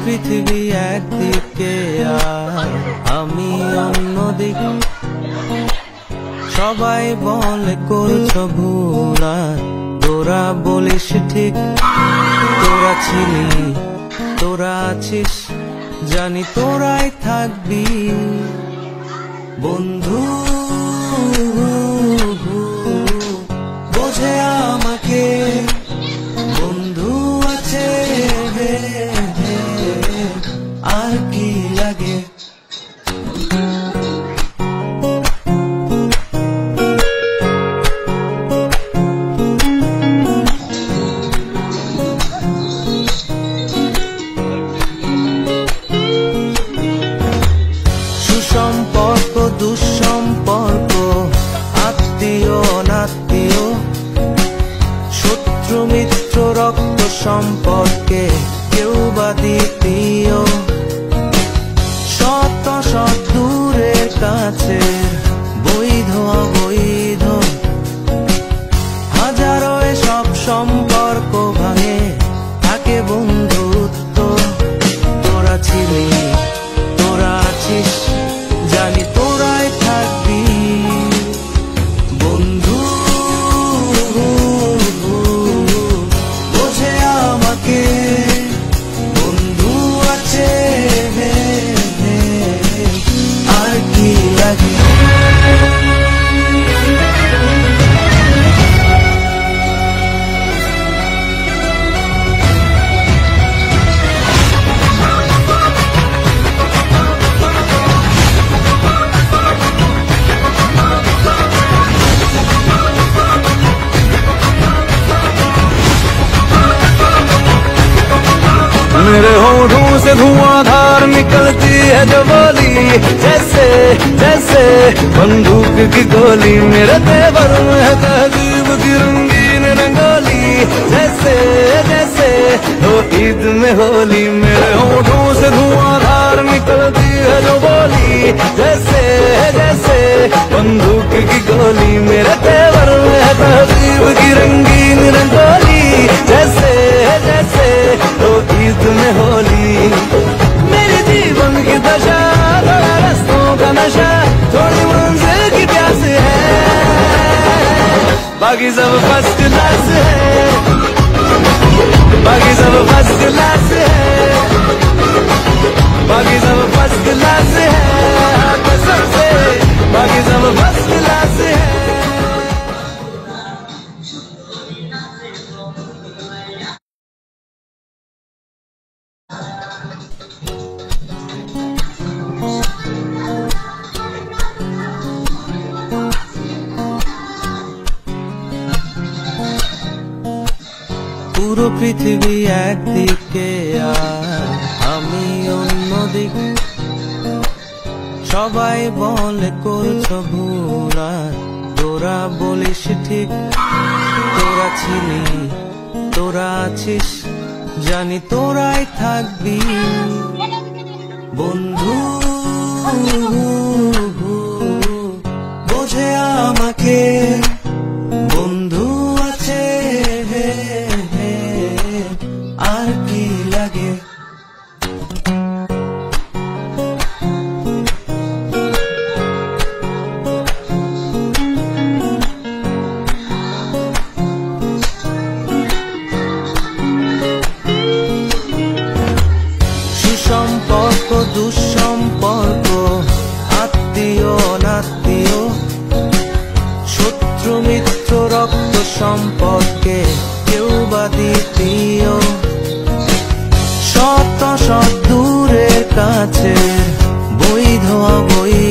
পৃথিবী একদিকে আর আমি অন্যদিকে। সবাই বলে করছো ভুল আর তোরা বলিস ঠিক। তোরা ছিলি, তোরা আছিস, জানি তোরাই থাকবি বন্ধু। বোঝে আমাকে বন্ধু আছে, আর কি লাগে। সুসম্পর্ক দুঃসম্পর্ক, আত্মীয় অনাত্মীয়, শত্রু মিত্র রক্ত সম্পর্কে কেউ বা দ্বিতীয়। শত শত দূরের কাছে, বৈধ অবৈধ, হাজারো সব সম্পর্ক ভাঙে, থাকে বন্ধুত্ব। তোরা ছিলি, তোরা আছিস, জানি তোরাই থাকবি বন্ধু। বোঝে আমাকে বন্ধু আছে, আর কি লাগে। मेरे होठों से धुआंधार निकलती है जो बोली, जैसे जैसे बंदूक की गोली। मेरे तेवर में है तहजीब की रंगीन रंगोली, जैसे जैसे वो ईद में होली। मेरे होठों से धुआंधार निकलती है जो बोली, जैसे जैसे बंदूक की गोली। मेरे तेवर में है तहजीब की रंगीन रंगोली, जैसे जैसे वो ईद में होली। मेरे जीवन की दशा, थोड़ा रस्तों का नशा, थोड़ी मंजिल की प्यास है, बाकी सब फर्स्ट क्लास है, बाकी सब फर्स्ट क्लास है, बाकी सब फर्स्ट क्लास है, कसम से बाकी सब फर्स्ट क्लास है। পুরো পৃথিবী একদিকে আর আমি অন্যদিকে। সবাই বলে করছো ভুল আর তোরা বলিস ঠিক। তোরা ছিলি, তোরা আছিস, জানি তোরাই থাকবি বন্ধু। বোঝে আমাকে বন্ধু আছে, আর কি লাগে। সুসম্পর্ক দুঃসম্পর্ক, আত্মীয় অনাত্মীয়, শত্রু মিত্র রক্ত সম্পর্কে কেউ বা দ্বিতীয়। শত শত দূরের কাছে, বৈধ অবৈধ,